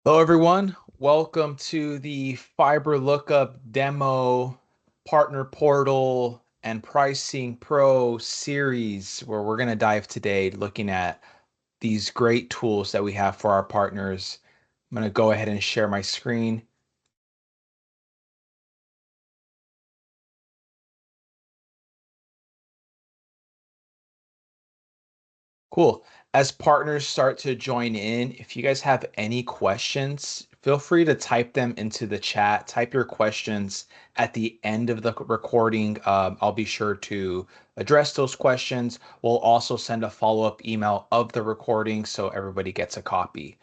Hello, everyone. Welcome to the FiberLookup demo partner portal and pricing pro series, where we're going to dive today looking at these great tools that we have for our partners. I'm going to go ahead and share my screen. Cool. As partners start to join in, if you guys have any questions, feel free to type them into the chat. Type your questions at the end of the recording. I'll be sure to address those questions. We'll also send a follow-up email of the recording so everybody gets a copy.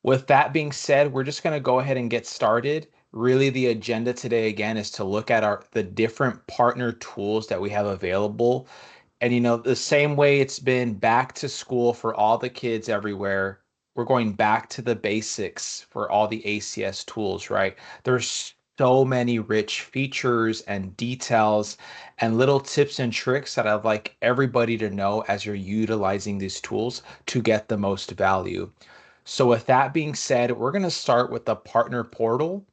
With that being said, we're just going to go ahead and get started. Really, the agenda today again is to look at the different partner tools that we have available. And the same way it's been back to school for all the kids everywhere, we're going back to the basics for all the ACS tools, right? There's so many rich features and details and little tips and tricks that I'd like everybody to know as you're utilizing these tools to get the most value. So with that being said, we're going to start with the partner portal.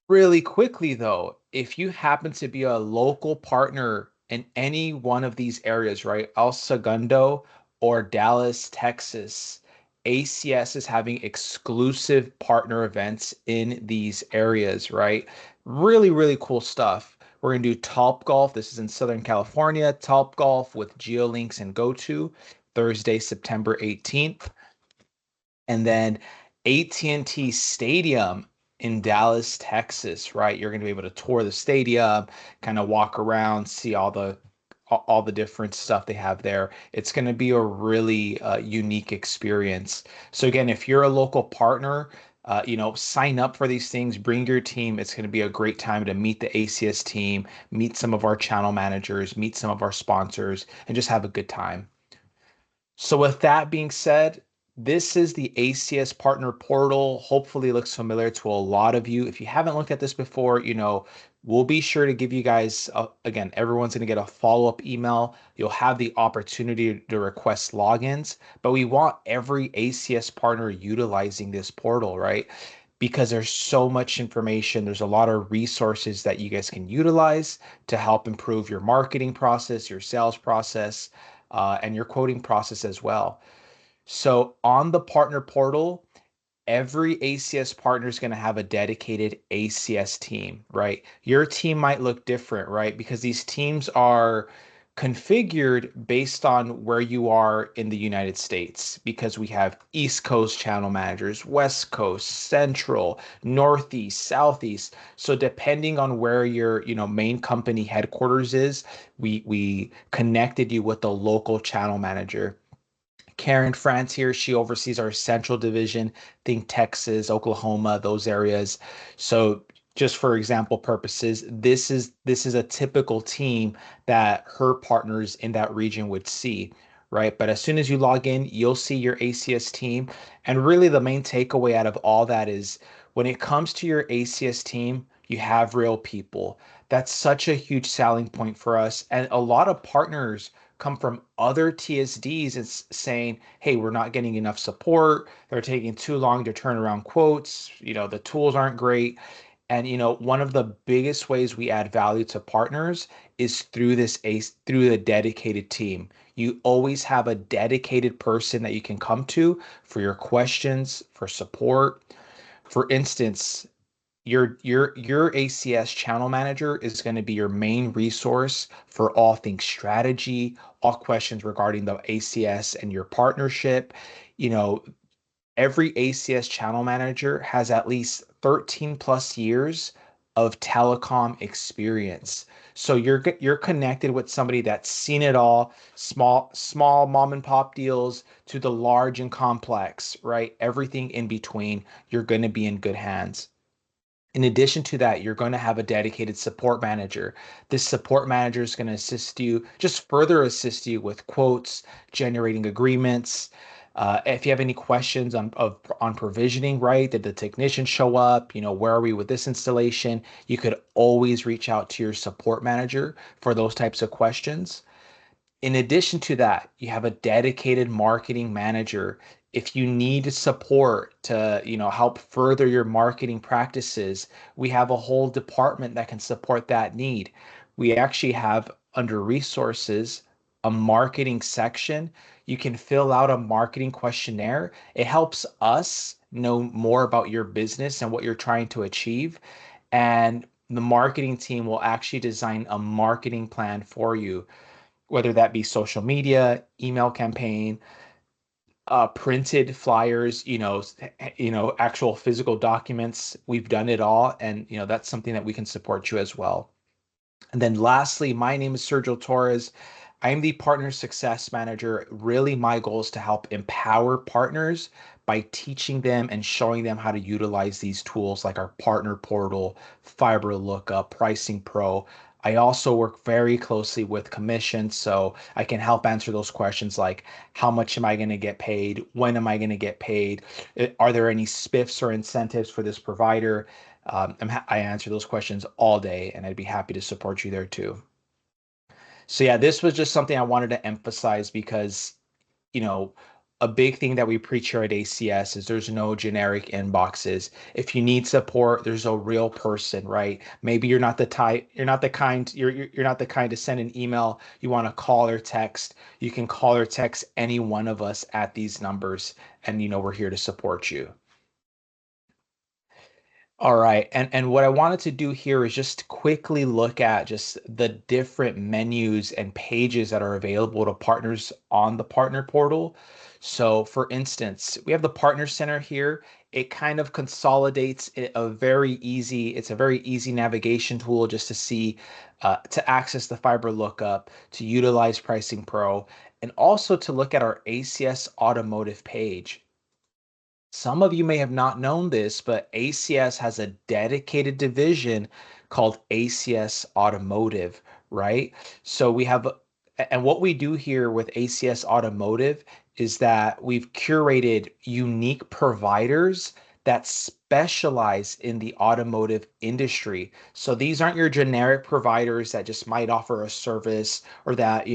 Really quickly though, if you happen to be a local partner in any one of these areas, right? El Segundo or Dallas, Texas, ACS is having exclusive partner events in these areas, right? Really, really cool stuff. We're going to do Top Golf. This is in Southern California. Top Golf with GeoLinks and GoTo, Thursday, September 18th. And then AT&T Stadium in Dallas, Texas, right? You're going to be able to tour the stadium, kind of walk around, see all the different stuff they have there. It's going to be a really unique experience. So again, if you're a local partner, sign up for these things, bring your team. It's going to be a great time to meet the ACS team, meet some of our channel managers, meet some of our sponsors, and just have a good time. So with that being said, this is the ACS Partner Portal. Hopefully it looks familiar to a lot of you. If you haven't looked at this before, we'll be sure to give you guys, again, everyone's going to get a follow-up email. You'll have the opportunity to request logins, but we want every ACS partner utilizing this portal, right? Because there's so much information. There's a lot of resources that you guys can utilize to help improve your marketing process, your sales process, and your quoting process as well. So on the partner portal, every ACS partner is going to have a dedicated ACS team, right? Your team might look different, right? Because these teams are configured based on where you are in the United States, because we have East Coast channel managers, West Coast, Central, Northeast, Southeast. So depending on where your, main company headquarters is, we connected you with the local channel manager. Karen France here, she oversees our central division, think Texas, Oklahoma, those areas. So just for example purposes, this is a typical team that her partners in that region would see, right? But as soon as you log in, you'll see your ACS team. And really the main takeaway out of all that is when it comes to your ACS team, you have real people. That's such a huge selling point for us. And a lot of partners come from other TSDs and saying, hey, we're not getting enough support. They're taking too long to turn around quotes. The tools aren't great. And one of the biggest ways we add value to partners is through through the dedicated team. You always have a dedicated person that you can come to for your questions, for support. For instance, your ACS channel manager is going to be your main resource for all things strategy, all questions regarding the ACS and your partnership. You know, every ACS channel manager has at least 13 plus years of telecom experience. So you're connected with somebody that's seen it all, small mom and pop deals to the large and complex, right? Everything in between, you're going to be in good hands. In addition to that, you're going to have a dedicated support manager. This support manager is going to just further assist you with quotes, generating agreements. If you have any questions on provisioning, right? Did the technician show up? Where are we with this installation? You could always reach out to your support manager for those types of questions. In addition to that, you have a dedicated marketing manager. If you need support to, help further your marketing practices, we have a whole department that can support that need. We actually have under resources a marketing section. You can fill out a marketing questionnaire. It helps us know more about your business and what you're trying to achieve. And the marketing team will actually design a marketing plan for you, whether that be social media, email campaign, printed flyers, actual physical documents. We've done it all, and that's something that we can support you as well. And then lastly, my name is Sergio Torres. I am the partner success manager. Really, my goal is to help empower partners by teaching them and showing them how to utilize these tools like our partner portal, FiberLookup, PricingPro. I also work very closely with commissions, so I can help answer those questions like how much am I going to get paid? When am I going to get paid? Are there any spiffs or incentives for this provider? I answer those questions all day, and I'd be happy to support you there too. So yeah, this was just something I wanted to emphasize because, you know, a big thing that we preach here at ACS is there's no generic inboxes. If you need support, there's a real person, right? Maybe you're not the type, you're not the kind to send an email. You want to call or text. You can call or text any one of us at these numbers, and we're here to support you. All right. And what I wanted to do here is just quickly look at just the different menus and pages that are available to partners on the partner portal. So for instance, we have the partner center here. It kind of consolidates it's a very easy navigation tool just to see, to access the fiber lookup, to utilize Pricing Pro, and also to look at our ACS automotive page. Some of you may have not known this, but ACS has a dedicated division called ACS Automotive, right? So we have, and what we do here with ACS Automotive is that we've curated unique providers that specialize in the automotive industry. So these aren't your generic providers that just might offer a service or that,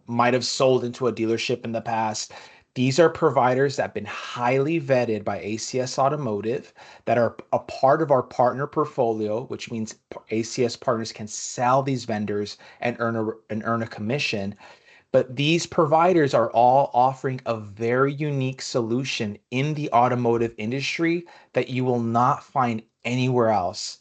might have sold into a dealership in the past. These are providers that have been highly vetted by ACS Automotive that are a part of our partner portfolio, which means ACS partners can sell these vendors and earn a commission. But these providers are all offering a very unique solution in the automotive industry that you will not find anywhere else.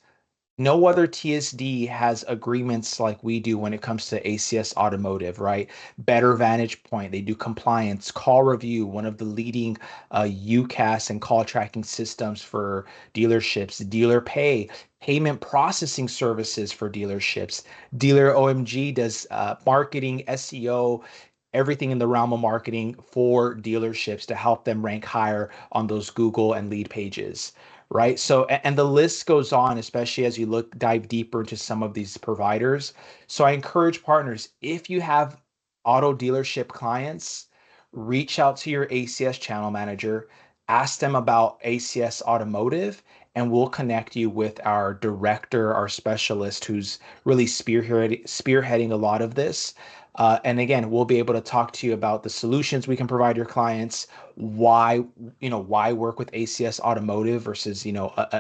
No other TSD has agreements like we do when it comes to ACS Automotive, right? Better Vantage Point. They do compliance, call review, one of the leading UCAS and call tracking systems for dealerships, dealer pay, payment processing services for dealerships. Dealer OMG does marketing, SEO, everything in the realm of marketing for dealerships to help them rank higher on those Google and lead pages, right? So, and the list goes on, especially as you dive deeper into some of these providers. So I encourage partners, if you have auto dealership clients, reach out to your ACS channel manager, ask them about ACS Automotive, and we'll connect you with our director, our specialist who's really spearheading a lot of this. And again, we'll be able to talk to you about the solutions we can provide your clients, why, why work with ACS Automotive versus,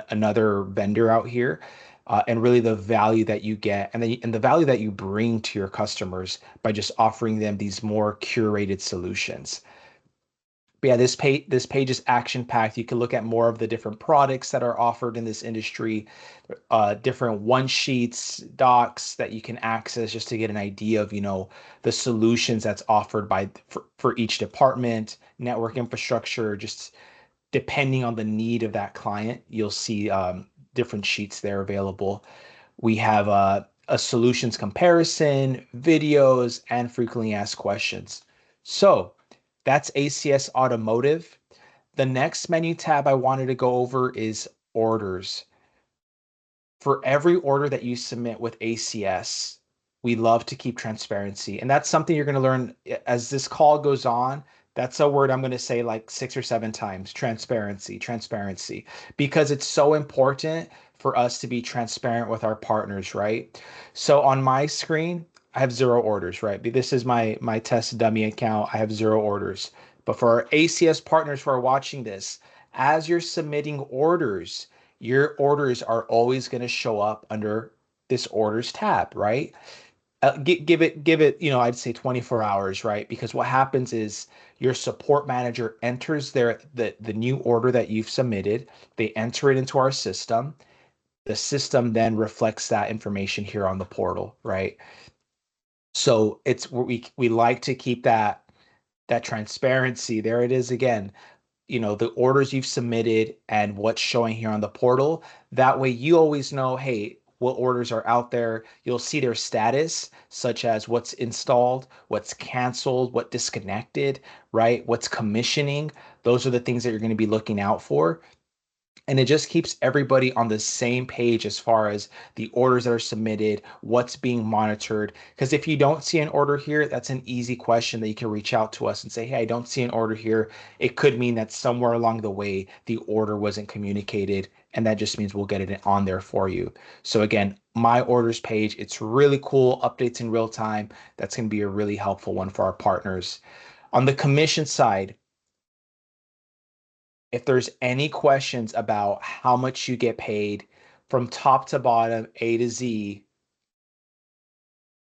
another vendor out here, and really the value that you get and the value that you bring to your customers by just offering them these more curated solutions. But yeah, this page is action packed. You can look at more of the different products that are offered in this industry, different one sheets, docs that you can access just to get an idea of, the solutions that's offered for each department, network infrastructure, just depending on the need of that client, you'll see different sheets there available. We have a solutions comparison, videos, and frequently asked questions. So that's ACS Automotive. The next menu tab I wanted to go over is orders. For every order that you submit with ACS, we love to keep transparency. And that's something you're going to learn as this call goes on. That's a word I'm going to say like 6 or 7 times: transparency, transparency, because it's so important for us to be transparent with our partners, right? So on my screen, I have 0 orders, right? This is my test dummy account. I have 0 orders. But for our ACS partners who are watching this, as you're submitting orders, your orders are always going to show up under this orders tab, right? Give it, I'd say 24 hours, right? Because what happens is your support manager enters the new order that you've submitted. They enter it into our system. The system then reflects that information here on the portal, right? So we like to keep that transparency. There it is again, the orders you've submitted and what's showing here on the portal. That way you always know, hey, what orders are out there. You'll see their status, such as what's installed, what's canceled, what disconnected, right? What's commissioning. Those are the things that you're going to be looking out for. And it just keeps everybody on the same page as far as the orders that are submitted, what's being monitored. Because if you don't see an order here, that's an easy question that you can reach out to us and say, hey, I don't see an order here. It could mean that somewhere along the way, the order wasn't communicated. And that just means we'll get it on there for you. So again, my orders page, it's really cool, updates in real time. That's going to be a really helpful one for our partners. On the commission side, if there's any questions about how much you get paid from top to bottom, A to Z,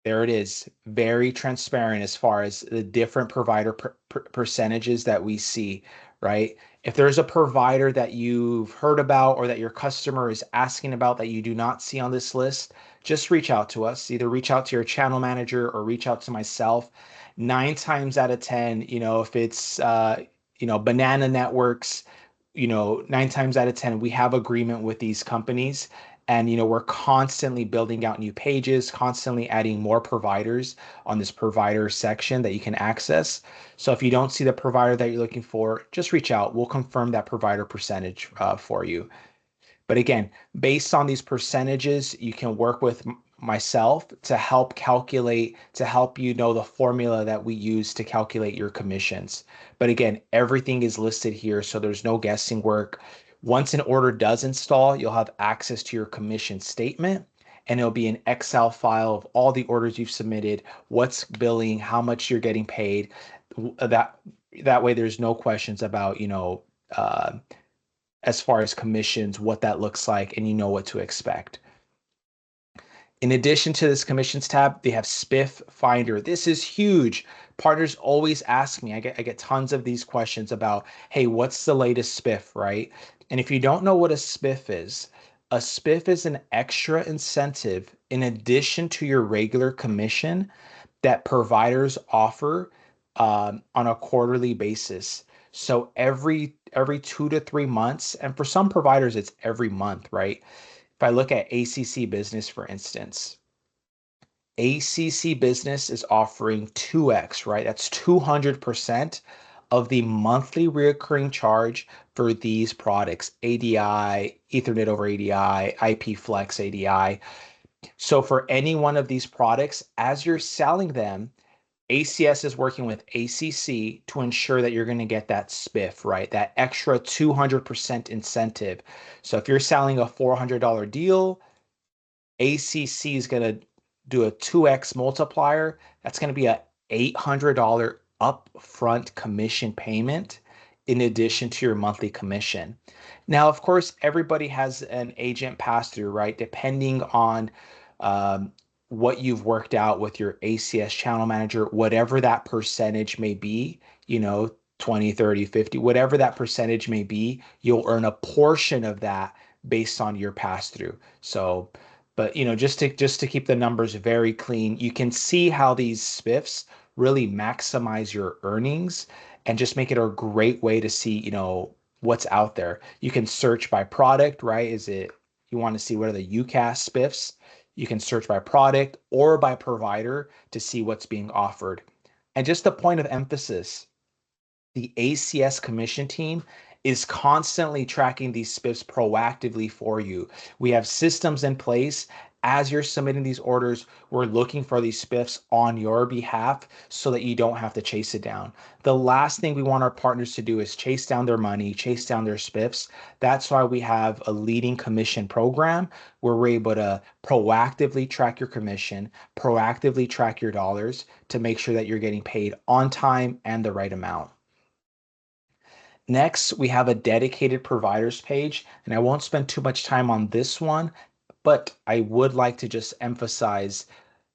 there it is. Very transparent as far as the different provider percentages that we see, right? If there's a provider that you've heard about or that your customer is asking about that you do not see on this list, just reach out to us. Either reach out to your channel manager or reach out to myself. 9 times out of 10, if it's Banana Networks, 9 times out of 10, we have agreement with these companies. And we're constantly building out new pages, constantly adding more providers on this provider section that you can access. So if you don't see the provider that you're looking for, just reach out. We'll confirm that provider percentage for you. But again, based on these percentages, you can work with myself to help calculate, to help the formula that we use to calculate your commissions. But again, everything is listed here, so there's no guessing work. Once an order does install, you'll have access to your commission statement, and it'll be an Excel file of all the orders you've submitted, what's billing, how much you're getting paid. That way there's no questions about, as far as commissions, what that looks like, and you know what to expect. In addition to this commissions tab, they have SPIF Finder. This is huge. Partners always ask me, I get tons of these questions about, hey, what's the latest SPIF, right? And if you don't know what a SPIF is, a SPIF is an extra incentive in addition to your regular commission that providers offer on a quarterly basis. So every 2 to 3 months, and for some providers, it's every month, right? If I look at ACC Business, for instance, ACC Business is offering 2x, right? That's 200% of the monthly recurring charge for these products, ADI, Ethernet over ADI, IP Flex ADI. So for any one of these products, as you're selling them, ACS is working with ACC to ensure that you're going to get that SPIF, right? That extra 200% incentive. So if you're selling a $400 deal, ACC is going to do a 2x multiplier. That's going to be a $800 upfront commission payment in addition to your monthly commission. Now, of course, everybody has an agent pass through, right? Depending on what you've worked out with your ACS channel manager, whatever that percentage may be, 20, 30, 50, whatever that percentage may be, you'll earn a portion of that based on your pass through. So, but just to keep the numbers very clean, you can see how these spiffs really maximize your earnings and just make it a great way to see, what's out there. You can search by product, right? You want to see what are the UCAS spiffs? You can search by product or by provider to see what's being offered. And just a point of emphasis, the ACS commission team is constantly tracking these spiffs proactively for you. We have systems in place. As you're submitting these orders, we're looking for these spiffs on your behalf so that you don't have to chase it down. The last thing we want our partners to do is chase down their money, chase down their spiffs. That's why we have a leading commission program where we're able to proactively track your commission, proactively track your dollars to make sure that you're getting paid on time and the right amount. Next, we have a dedicated providers page, and I won't spend too much time on this one, but I would like to just emphasize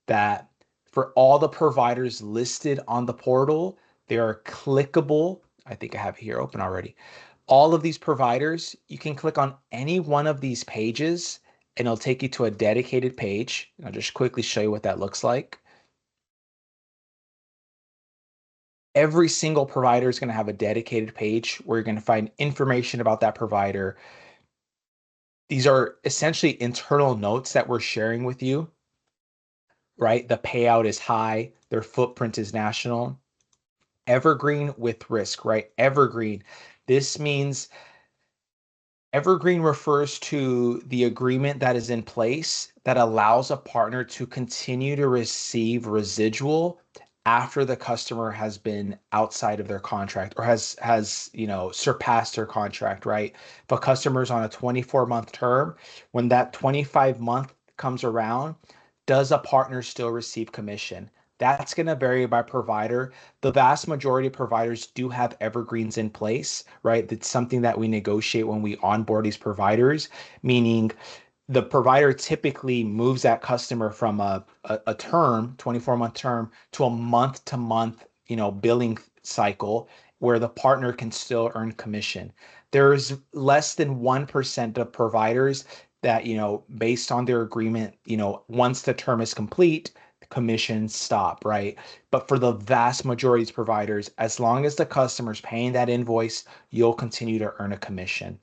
that for all the providers listed on the portal, they are clickable. I think I have it here open already. All of these providers, you can click on any one of these pages and it'll take you to a dedicated page. I'll just quickly show you what that looks like. Every single provider is going to have a dedicated page where you're going to find information about that provider. These are essentially internal notes that we're sharing with you, right? The payout is high, their footprint is national. Evergreen with risk, right? Evergreen. This means evergreen refers to the agreement that is in place that allows a partner to continue to receive residual after the customer has been outside of their contract or has surpassed their contract, right? If a customer's on a 24-month term, when that 25-month comes around, does a partner still receive commission? That's going to vary by provider. The vast majority of providers do have evergreens in place, right? That's something that we negotiate when we onboard these providers, meaning the provider typically moves that customer from a term, 24-month term, to a month-to-month, billing cycle where the partner can still earn commission. There's less than 1% of providers that, based on their agreement, once the term is complete, commissions stop, right? But for the vast majority of providers, as long as the customer's paying that invoice, you'll continue to earn a commission.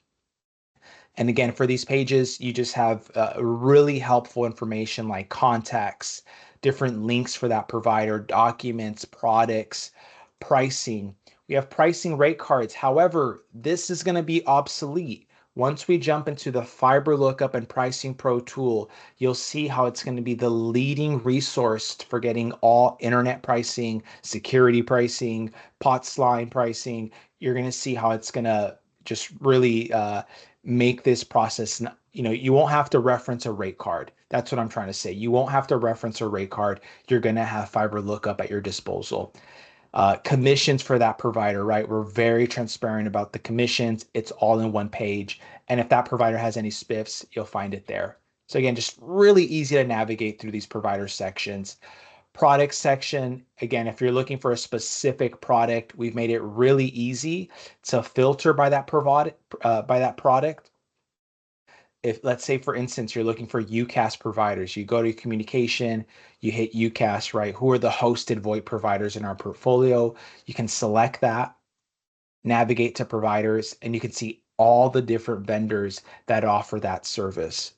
And again, for these pages, you just have really helpful information like contacts, different links for that provider, documents, products, pricing. We have pricing rate cards. However, this is going to be obsolete. Once we jump into the FiberLookup and PricingPro tool, you'll see how it's going to be the leading resource for getting all internet pricing, security pricing, POTS line pricing. You're going to see how it's going to just really make this process, you won't have to reference a rate card. That's what I'm trying to say. You won't have to reference a rate card. You're going to have FiberLookup at your disposal. Commissions for that provider, right? We're very transparent about the commissions. It's all in one page. And if that provider has any spiffs, you'll find it there. So again, just really easy to navigate through these provider sections. Product section, again, if you're looking for a specific product, we've made it really easy to filter by that product. If, let's say, for instance, you're looking for UCaaS providers, you go to communication, you hit UCaaS, right? Who are the hosted VoIP providers in our portfolio? You can select that, navigate to providers, and you can see all the different vendors that offer that service.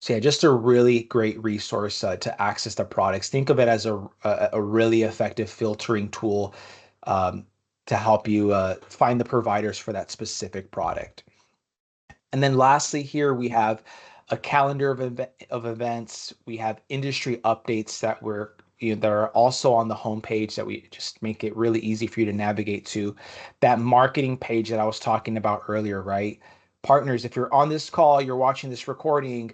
So yeah, just a really great resource to access the products. Think of it as a really effective filtering tool um, to help you find the providers for that specific product. And then lastly, here we have a calendar of events. We have industry updates that are also on the homepage that we just make it really easy for you to navigate to. That marketing page that I was talking about earlier, right? Partners, if you're on this call, you're watching this recording,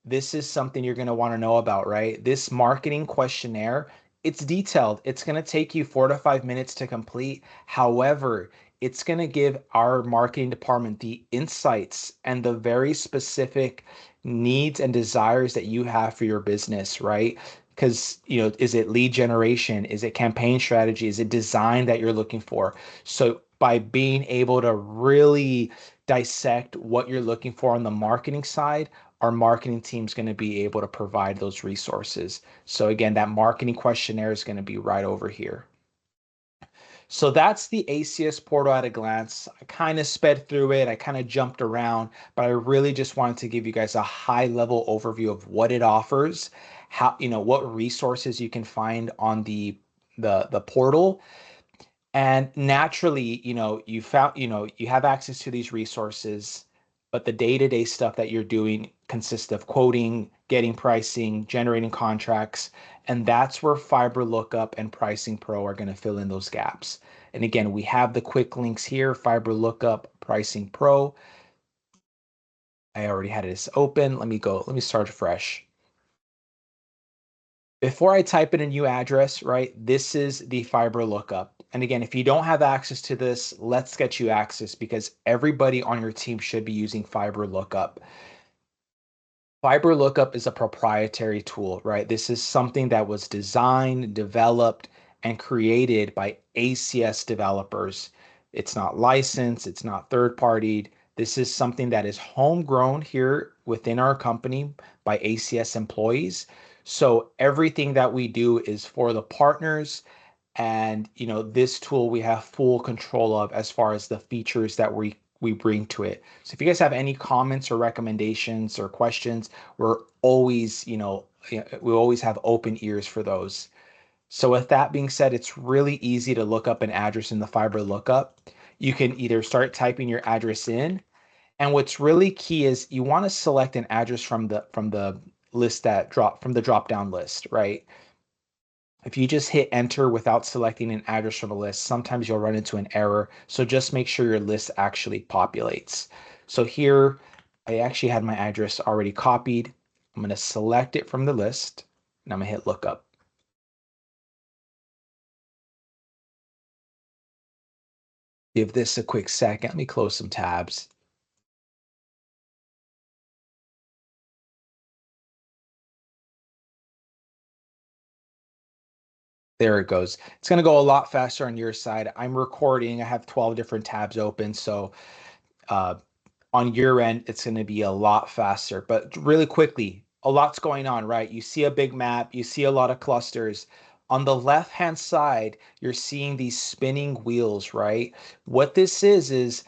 this is something you're going to want to know about, right? This marketing questionnaire, it's detailed. It's going to take you 4 to 5 minutes to complete. However, it's going to give our marketing department the insights and the very specific needs and desires that you have for your business, right? Because, is it lead generation? Is it campaign strategy? Is it design that you're looking for? So by being able to really dissect what you're looking for on the marketing side, our marketing team is going to be able to provide those resources. So again, that marketing questionnaire is going to be right over here. So that's the ACS portal at a glance. I kind of sped through it. I kind of jumped around, but I really just wanted to give you guys a high level overview of what it offers, how, what resources you can find on the portal. And naturally, you have access to these resources, but the day-to-day stuff that you're doing consists of quoting, getting pricing, generating contracts, and that's where FiberLookup and PricingPro are going to fill in those gaps. And again, we have the quick links here, FiberLookup, PricingPro. I already had this open. Let me start fresh. Before I type in a new address, right, this is the fiber lookup. And again, if you don't have access to this, let's get you access because everybody on your team should be using fiber lookup. Fiber Lookup is a proprietary tool, right? This is something that was designed, developed, and created by ACS developers. It's not licensed, it's not third partied. This is something that is homegrown here within our company by ACS employees. So everything that we do is for the partners, and this tool we have full control of as far as the features that we bring to it. So if you guys have any comments or recommendations or questions, we're always, we always have open ears for those. So with that being said, it's really easy to look up an address in the fiber lookup. You can either start typing your address in, and what's really key is you want to select an address from the list that drop from the drop down list, right? If you just hit enter without selecting an address from a list, sometimes you'll run into an error. So just make sure your list actually populates. So here, I actually had my address already copied. I'm going to select it from the list and I'm going to hit lookup. Give this a quick second. Let me close some tabs. There it goes. It's going to go a lot faster on your side. I'm recording. I have 12 different tabs open. So uh, on your end, it's going to be a lot faster. But really quickly, a lot's going on, right? You see a big map, you see a lot of clusters. On the left-hand side, you're seeing these spinning wheels, right? What this is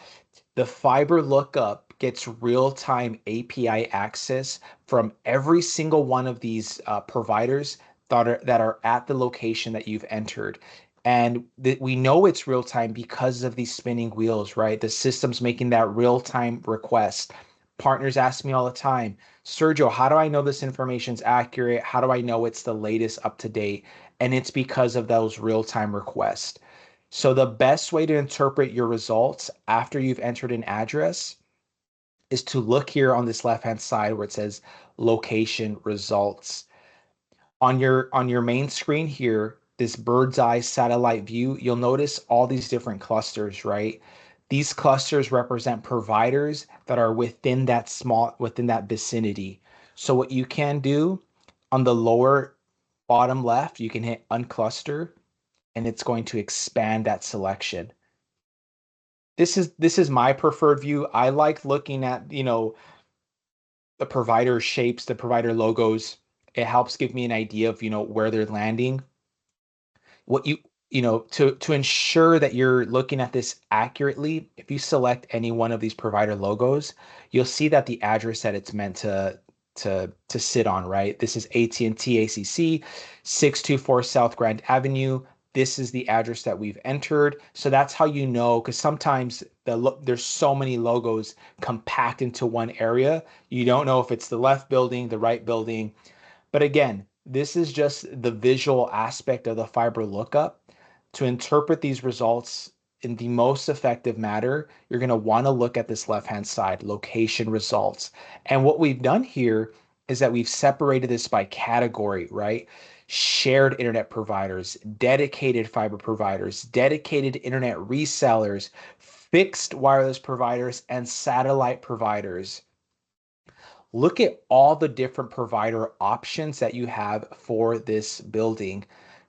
the fiber lookup gets real-time API access from every single one of these providers that are at the location that you've entered. And we know it's real time because of these spinning wheels, right? The system's making that real time request. Partners ask me all the time, Sergio, how do I know this information's accurate? How do I know it's the latest up to date? And it's because of those real time requests. So the best way to interpret your results after you've entered an address is to look here on this left-hand side where it says location results. On your main screen here, this bird's eye satellite view, you'll notice all these different clusters, right? These clusters represent providers that are within that vicinity. So what you can do on the lower bottom left, you can hit uncluster and it's going to expand that selection. This is my preferred view. I like looking at, the provider shapes, the provider logos. It helps give me an idea of, where they're landing. What to ensure that you're looking at this accurately, if you select any one of these provider logos, you'll see that the address that it's meant to sit on, right? This is AT&T ACC, 624 South Grand Avenue. This is the address that we've entered. So that's how you know, because sometimes there's so many logos compact into one area. You don't know if it's the left building, the right building. But again, this is just the visual aspect of the fiber lookup. To interpret these results in the most effective manner, you're going to want to look at this left-hand side, location results. And what we've done here is that we've separated this by category, right? Shared internet providers, dedicated fiber providers, dedicated internet resellers, fixed wireless providers, and satellite providers. Look at all the different provider options that you have for this building.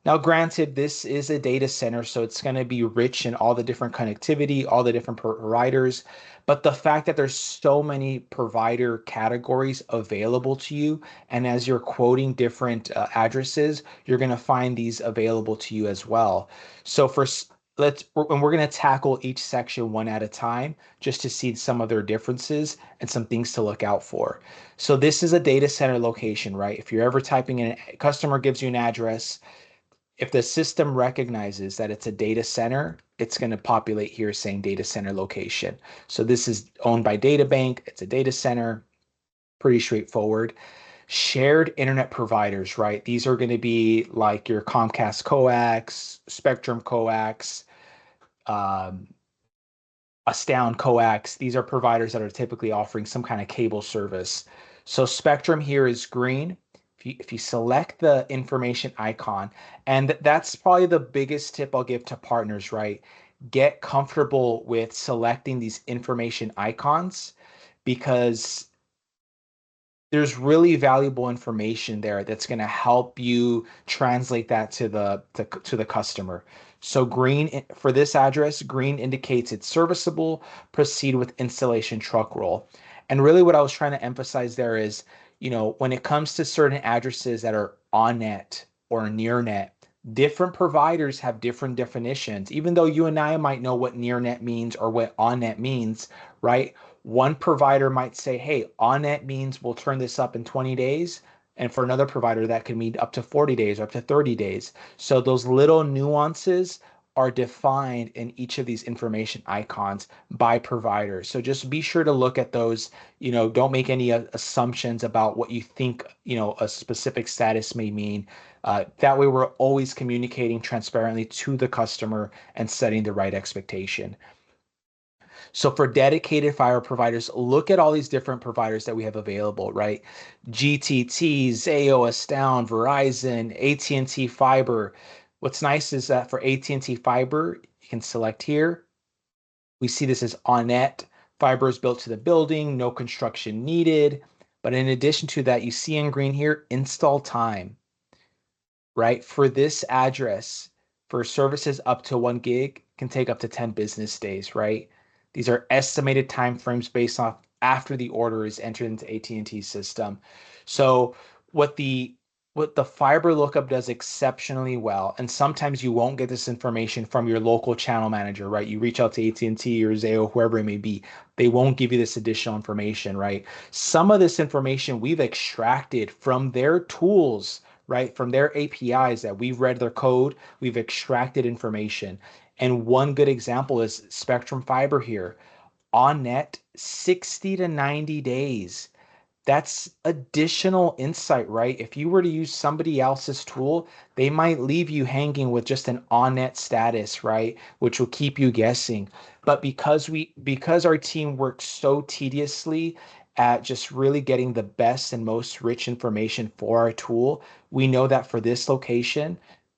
Now, granted, this is a data center, so it's going to be rich in all the different connectivity, all the different providers. But the fact that there's so many provider categories available to you, and as you're quoting different addresses, you're going to find these available to you as well. So we're going to tackle each section one at a time just to see some of their differences and some things to look out for. So this is a data center location, right? If you're ever typing in, a customer gives you an address, if the system recognizes that it's a data center, it's going to populate here saying data center location. So this is owned by DataBank. It's a data center, pretty straightforward. Shared internet providers, right? These are going to be like your Comcast coax, Spectrum coax, um, Astound coax. These are providers that are typically offering some kind of cable service. So Spectrum here is green. if you select the information icon, and that's probably the biggest tip I'll give to partners, right? Get comfortable with selecting these information icons because there's really valuable information there that's going to help you translate that to the customer. So for this address, green indicates it's serviceable. Proceed with installation truck roll. And really what I was trying to emphasize there is, when it comes to certain addresses that are on net or near net, different providers have different definitions. Even though you and I might know what near net means or what on net means, right? One provider might say, hey, on-net means we'll turn this up in 20 days. And for another provider, that could mean up to 40 days or up to 30 days. So those little nuances are defined in each of these information icons by provider. So just be sure to look at those, don't make any assumptions about what you think, a specific status may mean. That way we're always communicating transparently to the customer and setting the right expectation. So for dedicated fiber providers, look at all these different providers that we have available, right? GTT, Zayo, Astound, Verizon, AT&T Fiber. What's nice is that for AT&T Fiber, you can select here. We see this as on net. Fiber is built to the building, no construction needed. But in addition to that, you see in green here, install time, right? For this address, for services up to 1 gig, can take up to 10 business days, right? These are estimated timeframes based off after the order is entered into AT&T system. So what the fiber lookup does exceptionally well, and sometimes you won't get this information from your local channel manager, right? You reach out to AT&T or Zayo, whoever it may be, they won't give you this additional information, right? Some of this information we've extracted from their tools, right? From their APIs that we've read their code, we've extracted information. And one good example is Spectrum Fiber here. On net, 60 to 90 days. That's additional insight, right? If you were to use somebody else's tool, they might leave you hanging with just an on-net status, right? Which will keep you guessing. But because our team works so tediously at just really getting the best and most rich information for our tool, we know that for this location,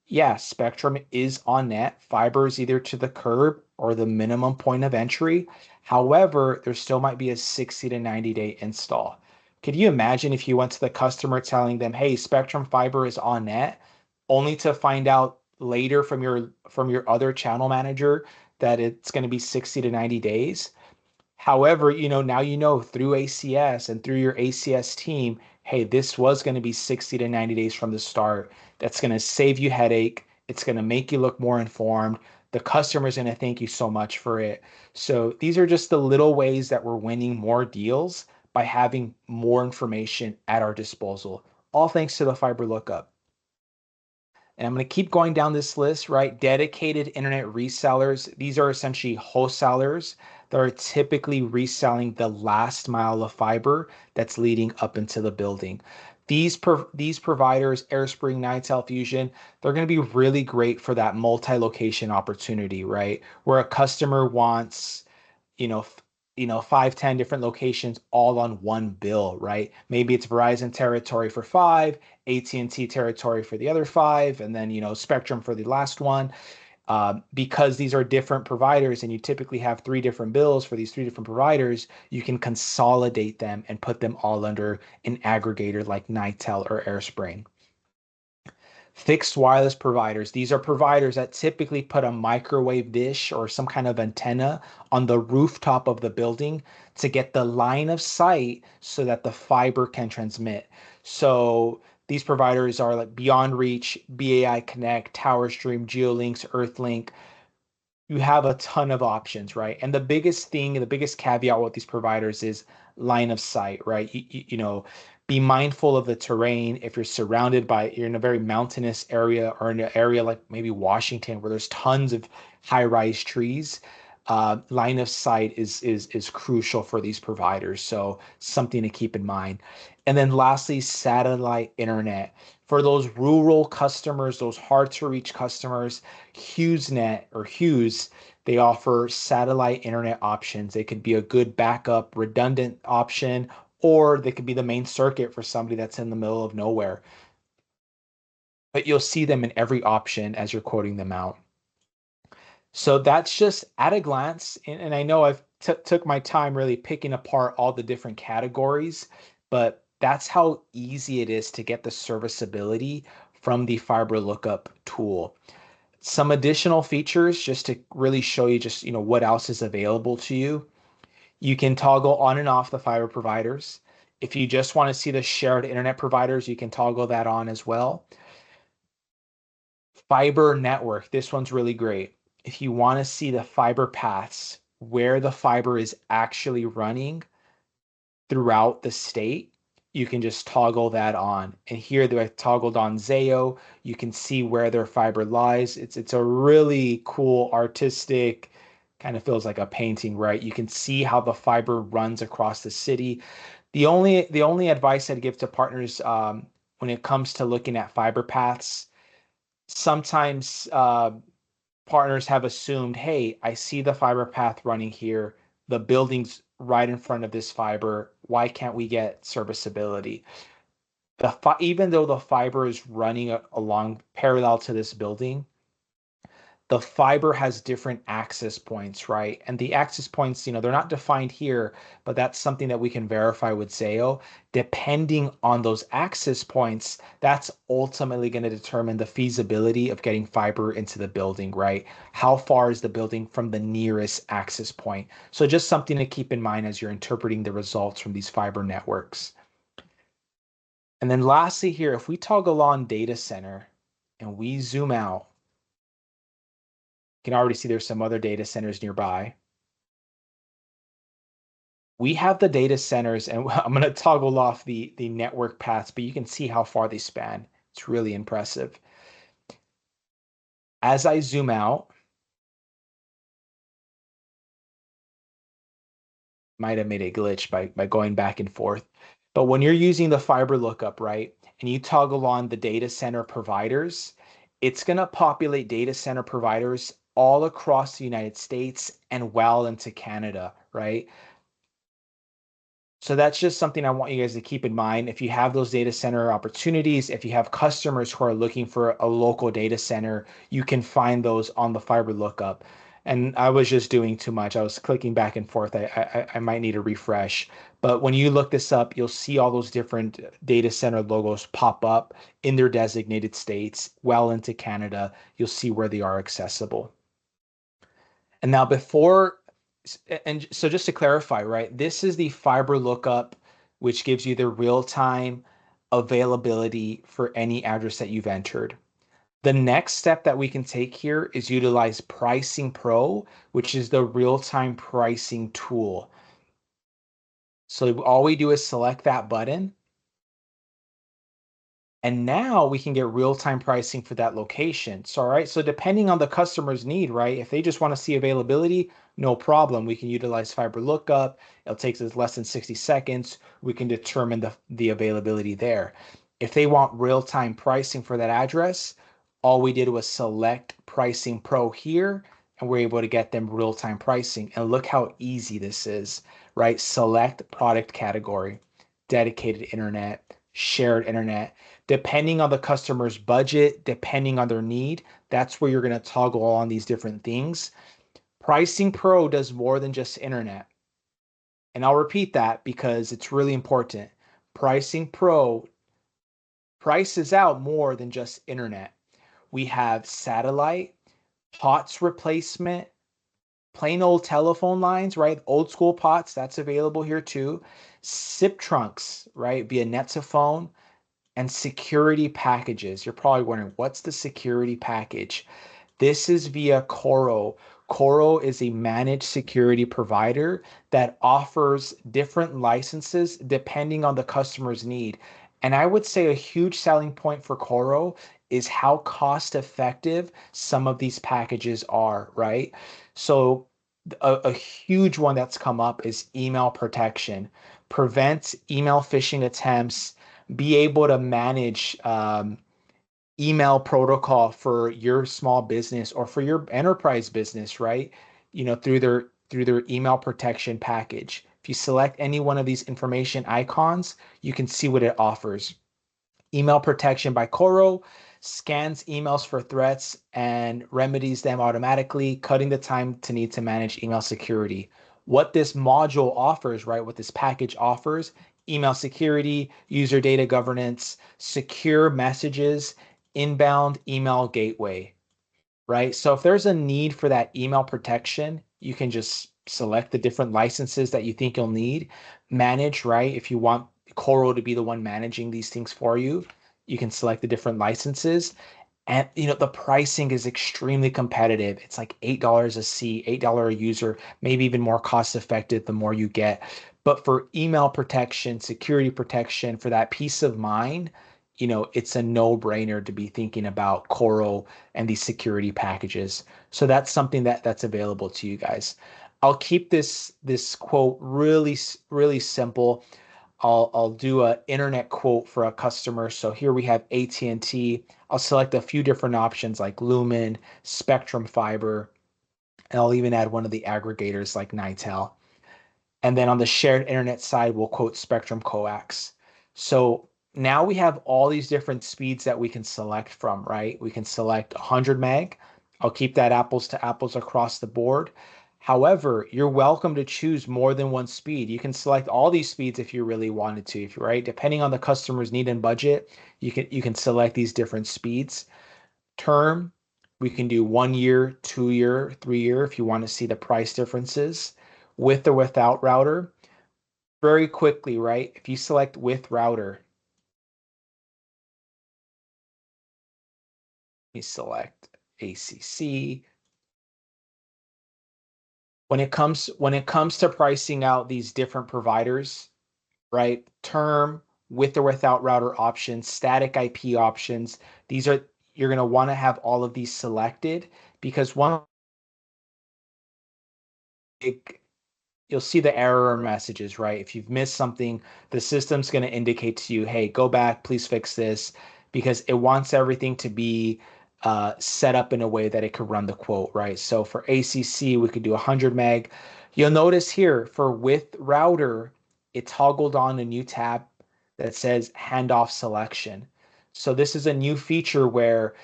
yeah, Spectrum is on net. Fiber is either to the curb or the minimum point of entry. However, there still might be a 60 to 90-day install. Could you imagine if you went to the customer telling them, "Hey, Spectrum Fiber is on net," only to find out later from your other channel manager that it's going to be 60 to 90 days? However, now through ACS and through your ACS team, hey, this was going to be 60 to 90 days from the start. That's going to save you headache. It's going to make you look more informed. The customer's going to thank you so much for it. So these are just the little ways that we're winning more deals by having more information at our disposal. All thanks to the fiber lookup. And I'm going to keep going down this list, right? Dedicated internet resellers. These are essentially wholesalers that are typically reselling the last mile of fiber that's leading up into the building. These providers, AirSpring, Nitel Fusion, they're going to be really great for that multi-location opportunity, right? Where a customer wants, you know, f- 5, 10 different locations all on one bill, right? Maybe it's Verizon territory for 5, AT&T territory for the other 5, and then, Spectrum for the last one. Because these are different providers and you typically have 3 different bills for these 3 different providers, you can consolidate them and put them all under an aggregator like Nitel or AirSpring. Fixed wireless providers. These are providers that typically put a microwave dish or some kind of antenna on the rooftop of the building to get the line of sight so that the fiber can transmit. So these providers are like Beyond Reach, BAI Connect, Tower Stream, GeoLinks, Earthlink. You have a ton of options, right? And the biggest caveat with these providers is line of sight, right? Be mindful of the terrain. If you're in a very mountainous area or in an area like maybe Washington where there's tons of high-rise trees, line of sight is crucial for these providers. So something to keep in mind. And then lastly, satellite internet. For those rural customers, those hard to reach customers, HughesNet or Hughes, they offer satellite internet options. They could be a good backup, redundant option, or they could be the main circuit for somebody that's in the middle of nowhere. But you'll see them in every option as you're quoting them out. So that's just at a glance, and I know I've took my time really picking apart all the different categories, but that's how easy it is to get the serviceability from the Fiber Lookup tool. Some additional features just to really show you just, what else is available to you. You can toggle on and off the fiber providers. If you just want to see the shared internet providers, you can toggle that on as well. Fiber network, this one's really great. If you want to see the fiber paths, where the fiber is actually running throughout the state, you can just toggle that on. And here that I've toggled on Zayo, you can see where their fiber lies. It's a really cool, artistic, kind of feels like a painting, right? You can see how the fiber runs across the city. The only advice I'd give to partners when it comes to looking at fiber paths, sometimes partners have assumed, hey, I see the fiber path running here. The building's right in front of this fiber. Why can't we get serviceability? Even though the fiber is running along parallel to this building, the fiber has different access points, right? And the access points, they're not defined here, but that's something that we can verify with Zayo. Depending on those access points, that's ultimately going to determine the feasibility of getting fiber into the building, right? How far is the building from the nearest access point? So just something to keep in mind as you're interpreting the results from these fiber networks. And then lastly here, if we toggle on data center and we zoom out, can already see there's some other data centers nearby. We have the data centers, and I'm going to toggle off the network paths, but you can see how far they span. It's really impressive. As I zoom out, might have made a glitch by going back and forth. But when you're using the fiber lookup, right, and you toggle on the data center providers, it's going to populate data center providers all across the United States and well into Canada, right? So that's just something I want you guys to keep in mind. If you have those data center opportunities, if you have customers who are looking for a local data center, you can find those on the fiber lookup. And I was just doing too much. I was clicking back and forth. I might need a refresh. But when you look this up, you'll see all those different data center logos pop up in their designated states, well into Canada. You'll see where they are accessible. And now and so just to clarify, right, this is the fiber lookup, which gives you the real-time availability for any address that you've entered. The next step that we can take here is utilize PricingPro, which is the real-time pricing tool. So all we do is select that button. And now we can get real-time pricing for that location. So, all right, so depending on the customer's need, right? If they just want to see availability, no problem. We can utilize Fiber Lookup. It'll take us less than 60 seconds. We can determine the availability there. If they want real-time pricing for that address, all we did was select Pricing Pro here, and we're able to get them real-time pricing. And look how easy this is, right? Select product category, dedicated internet, shared internet. Depending on the customer's budget, depending on their need, that's where you're going to toggle on these different things. Pricing Pro does more than just internet. And I'll repeat that because it's really important. Pricing Pro prices out more than just internet. We have satellite, POTS replacement, plain old telephone lines, right? Old school POTS, that's available here too. SIP trunks, right? Via net2phone, and security packages. You're probably wondering, what's the security package? This is via Coro. Coro is a managed security provider that offers different licenses depending on the customer's need. And I would say a huge selling point for Coro is how cost effective some of these packages are, right? So a huge one that's come up is email protection. Prevent email phishing attempts, be able to manage email protocol for your small business or for your enterprise business, right? Through their email protection package. If you select any one of these information icons, you can see what it offers. Email protection by Coro scans emails for threats and remedies them automatically, cutting the time to need to manage email security. What this module offers, right, what this package offers, email security, user data governance, secure messages, inbound email gateway, right? So if there's a need for that email protection, you can just select the different licenses that you think you'll need, manage, right? If you want Coro to be the one managing these things for you, you can select the different licenses. And the pricing is extremely competitive. It's like $8 a seat, $8 a user, maybe even more cost effective the more you get. But for email protection, security protection, for that peace of mind, it's a no-brainer to be thinking about Coro and these security packages. So that's something that's available to you guys. I'll keep this quote really simple. I'll do an internet quote for a customer. So here we have AT&T. I'll select a few different options like Lumen, Spectrum Fiber, and I'll even add one of the aggregators like Nitel. And then on the shared internet side, we'll quote Spectrum Coax. So now we have all these different speeds that we can select from, right? We can select 100 meg. I'll keep that apples to apples across the board. However, you're welcome to choose more than one speed. You can select all these speeds if you really wanted to, if you're right. Depending on the customer's need and budget, you can select these different speeds. Term, we can do 1 year, 2 year, 3 year if you want to see the price differences. With or without router. Very quickly, right? If you select with router, you select ACC. When it comes to pricing out these different providers, right? Term, with or without router options, static IP options. You're going to want to have all of these selected because one big you'll see the error messages, right? If you've missed something, the system's going to indicate to you, hey, go back, please fix this, because it wants everything to be set up in a way that it could run the quote, right? So for ACC, we could do 100 meg. You'll notice here for with router, it toggled on a new tab that says handoff selection. So this is a new feature where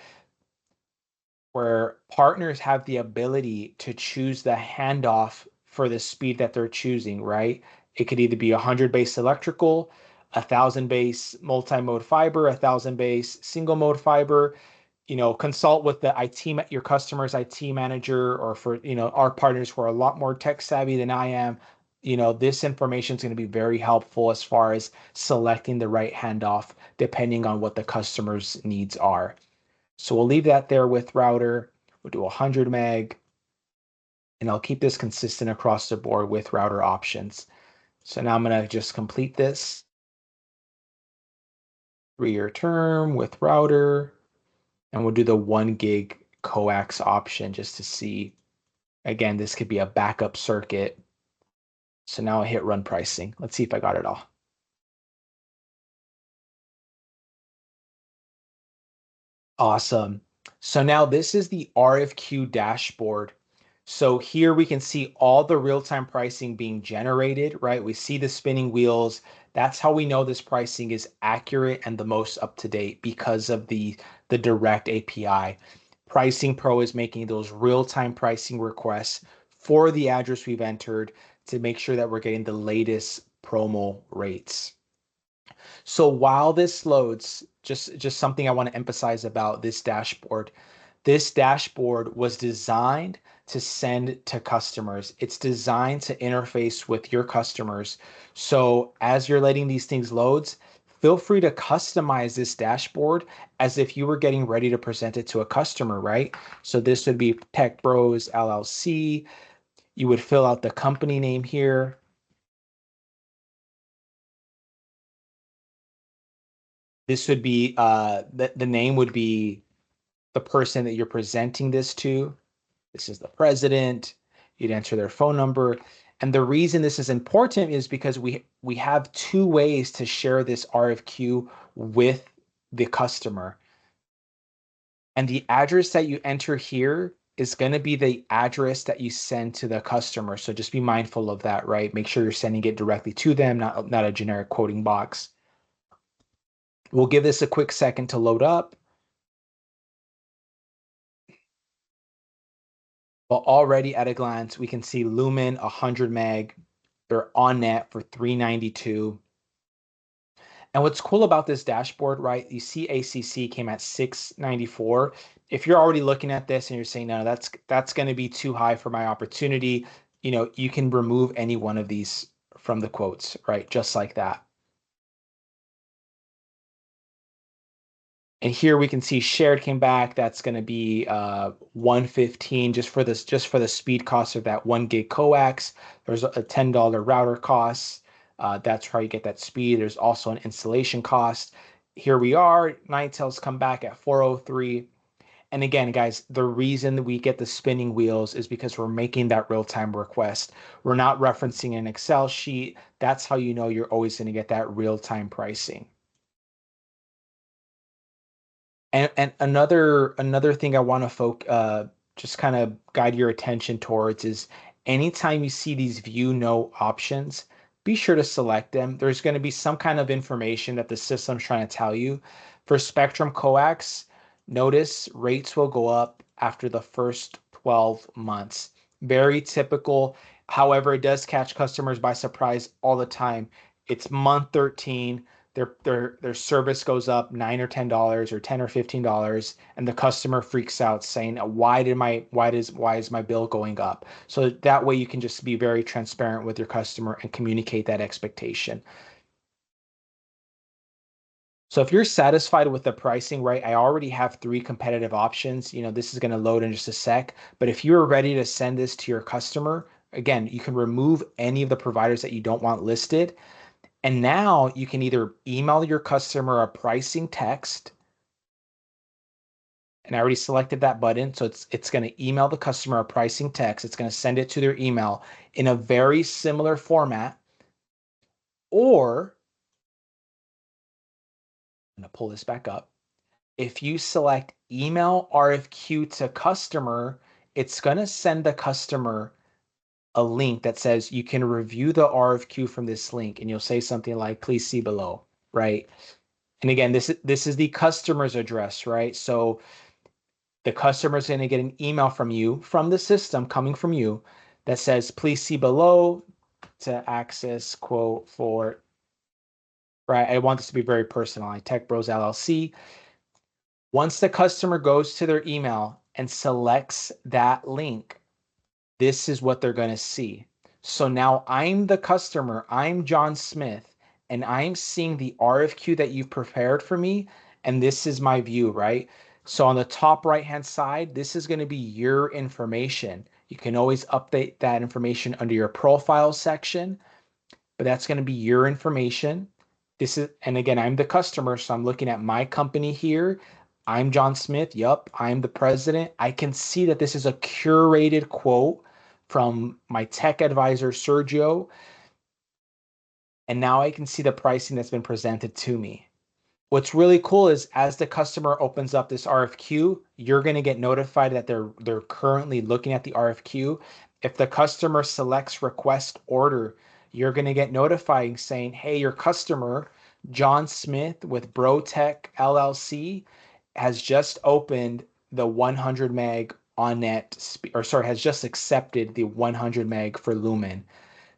partners have the ability to choose the handoff for the speed that they're choosing, right? It could either be 100 base electrical, 1,000 base multi-mode fiber, 1,000 base single mode fiber. Consult with the your customer's IT manager, or for, our partners who are a lot more tech savvy than I am. This information is going to be very helpful as far as selecting the right handoff, depending on what the customer's needs are. So we'll leave that there with router. We'll do 100 meg, and I'll keep this consistent across the board with router options. So now I'm going to just complete this 3-year term with router, and we'll do the 1 gig coax option just to see. Again, this could be a backup circuit. So now I hit run pricing. Let's see if I got it all. Awesome. So now this is the RFQ dashboard. So here we can see all the real-time pricing being generated, right? We see the spinning wheels. That's how we know this pricing is accurate and the most up to date, because of the direct API. PricingPro is making those real-time pricing requests for the address we've entered to make sure that we're getting the latest promo rates. So while this loads, just something I want to emphasize about this dashboard. This dashboard was designed to send to customers. It's designed to interface with your customers. So as you're letting these things loads, feel free to customize this dashboard as if you were getting ready to present it to a customer, right? So this would be Tech Bros LLC. You would fill out the company name here. This would be the name would be the person that you're presenting this to. This is the president. You'd enter their phone number. And the reason this is important is because we have 2 ways to share this RFQ with the customer. And the address that you enter here is going to be the address that you send to the customer. So just be mindful of that, right? Make sure you're sending it directly to them, not a generic quoting box. We'll give this a quick second to load up. But already at a glance, we can see Lumen 100 meg. They're on net for $392. And what's cool about this dashboard, right? You see ACC came at $694. If you're already looking at this and you're saying, no, that's going to be too high for my opportunity, you can remove any one of these from the quotes, right? Just like that. And here we can see shared came back. That's going to be 115 just for the speed cost of that 1 gig coax. There's a $10 router cost. That's how you get that speed. There's also an installation cost. Here we are. Nitel's come back at 403. And again, guys, the reason that we get the spinning wheels is because we're making that real-time request. We're not referencing an Excel sheet. That's how you know you're always going to get that real-time pricing. And another thing I want to just kind of guide your attention towards is anytime you see these view no options, be sure to select them. There's going to be some kind of information that the system's trying to tell you. For Spectrum Coax, notice rates will go up after the first 12 months. Very typical. However, it does catch customers by surprise all the time. It's month 13, their service goes up $9 or $10 or $10 or $15, and the customer freaks out saying, why is my bill going up? So that way you can just be very transparent with your customer and communicate that expectation. So if you're satisfied with the pricing, right, I already have 3 competitive options. This is going to load in just a sec, but if you're ready to send this to your customer, again, you can remove any of the providers that you don't want listed. And now you can either email your customer a pricing text, and I already selected that button. So it's going to email the customer a pricing text. It's going to send it to their email in a very similar format. Or I'm going to pull this back up. If you select email RFQ to customer, it's going to send the customer a link that says you can review the RFQ from this link, and you'll say something like, please see below, right? And again, this is the customer's address, right? So the customer is going to get an email from you, from the system coming from you, that says, please see below to access quote for, right? I want this to be very personalized, Tech Bros LLC. Once the customer goes to their email and selects that link, this is what they're going to see. So now I'm the customer, I'm John Smith, and I'm seeing the RFQ that you've prepared for me, and this is my view, right? So on the top right-hand side, this is going to be your information. You can always update that information under your profile section, but that's going to be your information. And again, I'm the customer, so I'm looking at my company here. I'm John Smith. Yup, I'm the president. I can see that this is a curated quote from my tech advisor, Sergio. And now I can see the pricing that's been presented to me. What's really cool is as the customer opens up this RFQ, you're going to get notified that they're currently looking at the RFQ. If the customer selects request order, you're going to get notified saying, hey, your customer, John Smith with BroTech LLC, has just opened the 100 meg on net, has just accepted the 100 meg for Lumen.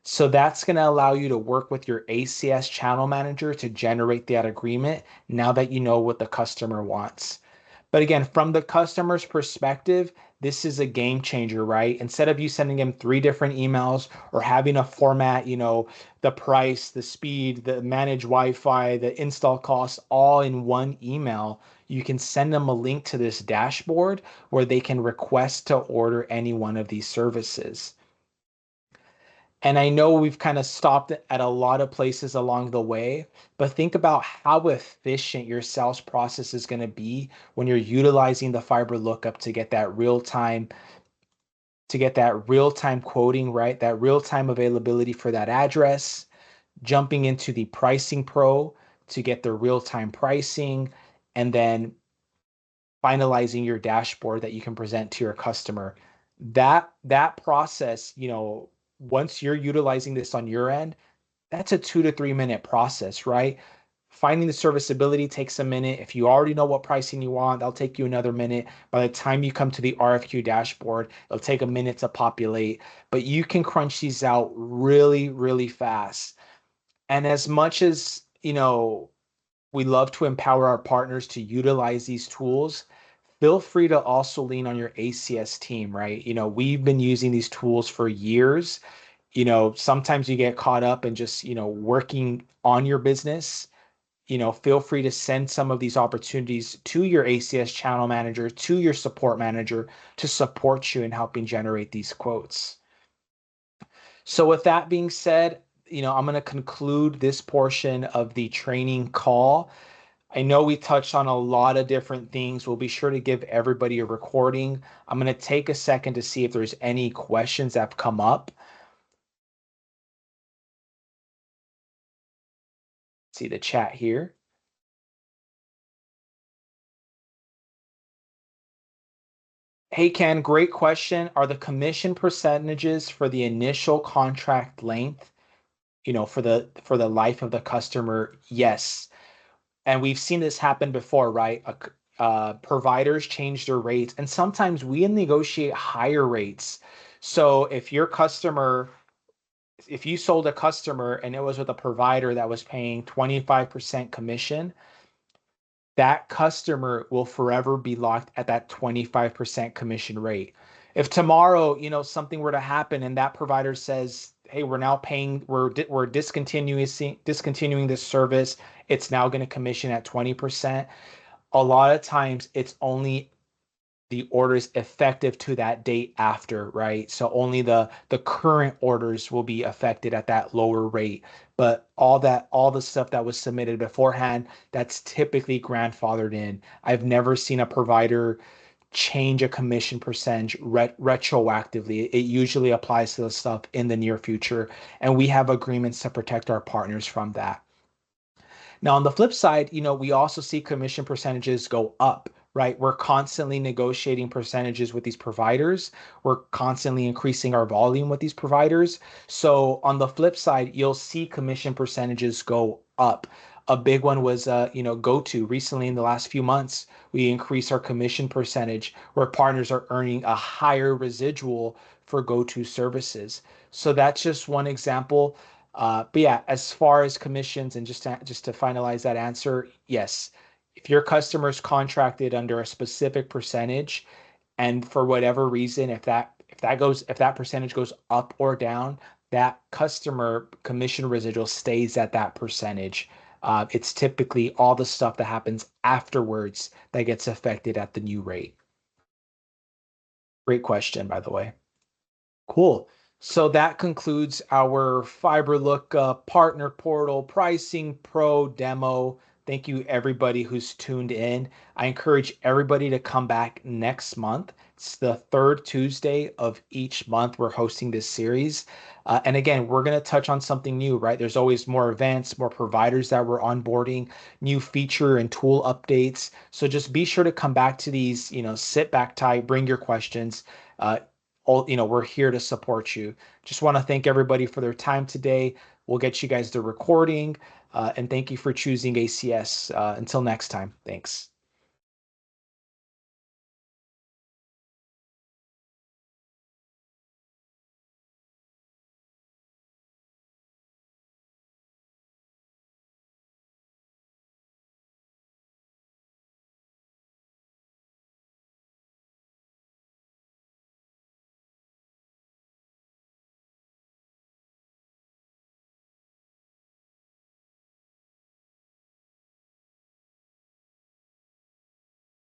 So that's going to allow you to work with your ACS channel manager to generate that agreement now that you know what the customer wants. But again, from the customer's perspective, this is a game changer, right? Instead of you sending them 3 different emails or having a format, the price, the speed, the managed Wi-Fi, the install costs all in one email, you can send them a link to this dashboard where they can request to order any one of these services. And I know we've kind of stopped at a lot of places along the way, but think about how efficient your sales process is going to be when you're utilizing the FiberLookup to get that real-time quoting, right? That real-time availability for that address, jumping into the PricingPro to get the real-time pricing, and then finalizing your dashboard that you can present to your customer. That process, once you're utilizing this on your end, that's a 2 to 3 minute process, right? Finding the serviceability takes a minute. If you already know what pricing you want, that'll take you another minute. By the time you come to the RFQ dashboard, it'll take a minute to populate, but you can crunch these out really, really fast. And as much as, we love to empower our partners to utilize these tools, feel free to also lean on your ACS team, right? We've been using these tools for years. Sometimes you get caught up in just, working on your business. Feel free to send some of these opportunities to your ACS channel manager, to your support manager to support you in helping generate these quotes. So with that being said, I'm going to conclude this portion of the training call. I know we touched on a lot of different things. We'll be sure to give everybody a recording. I'm going to take a second to see if there's any questions that have come up. See the chat here. Hey Ken, great question. Are the commission percentages for the initial contract length, for the life of the customer? Yes. And we've seen this happen before, right? Providers change their rates, and sometimes we negotiate higher rates. So if you sold a customer and it was with a provider that was paying 25% commission, that customer will forever be locked at that 25% commission rate. If tomorrow, something were to happen and that provider says, "Hey, we're discontinuing this service. It's now going to commission at 20%." A lot of times it's only the orders effective to that date after, right? So only the current orders will be affected at that lower rate. But all the stuff that was submitted beforehand, that's typically grandfathered in. I've never seen a provider change a commission percentage retroactively. It usually applies to the stuff in the near future, and we have agreements to protect our partners from that. Now, on the flip side, we also see commission percentages go up, right? We're constantly negotiating percentages with these providers. We're constantly increasing our volume with these providers. So on the flip side, you'll see commission percentages go up. A big one was, GoTo. Recently, in the last few months, we increased our commission percentage where partners are earning a higher residual for GoTo services. So that's just one example. But yeah, as far as commissions and just to finalize that answer, yes, if your customer's contracted under a specific percentage, and for whatever reason, if that percentage goes up or down, that customer commission residual stays at that percentage. It's typically all the stuff that happens afterwards that gets affected at the new rate. Great question, by the way. Cool. So that concludes our FiberLookup Partner Portal Pricing Pro demo. Thank you, everybody who's tuned in. I encourage everybody to come back next month. It's the third Tuesday of each month we're hosting this series. And again, we're going to touch on something new, right? There's always more events, more providers that we're onboarding, new feature and tool updates. So just be sure to come back to these, sit back tight, bring your questions. We're here to support you. Just want to thank everybody for their time today. We'll get you guys the recording, and thank you for choosing ACS. Until next time, thanks.